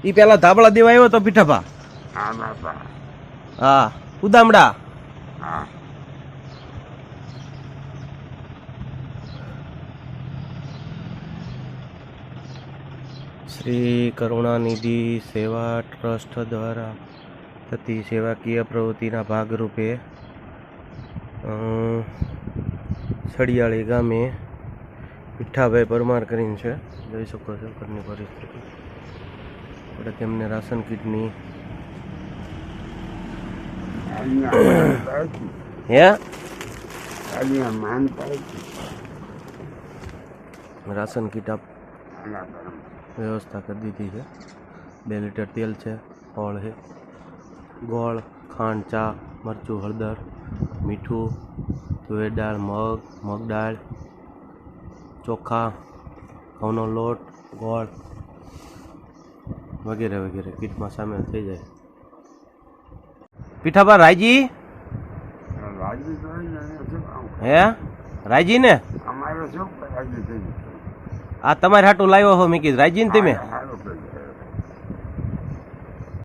ઈ પેલા ધાબળા દેવા આવ્યો તો પીઠાભા. હા બાપા. હા ઉદામડા. હા. શ્રી કરુણાનિધિ સેવા ટ્રસ્ટ દ્વારા થતી સેવાકીય પ્રવૃત્તિના ભાગરૂપે સડિયાળી ગામે પીઠાભાઈ પરમાર કરીને છે, જોઈ શકો છો ઘરની પરિસ્થિતિ. આપણે તેમને રાશન કીટની હે રાશન કીટ આપ વ્યવસ્થા કરી દીધી છે. 2 લીટર તેલ છે, ફળ છે, ગોળ, ખાંડ, ચા, મરચું, હળદર, મીઠું, તુવેર દાળ, મગ દાળ, ચોખા, ઘઉંનો લોટ, ગોળ વગેરે વગેરે કીટમાં સામેલ થઈ જાય. પીઠાભા રાયજી હે રાયજી ને અમારે શું આ તમારે હાટું લાવ્યો હો મેં કીધું રાયજી ને તમે.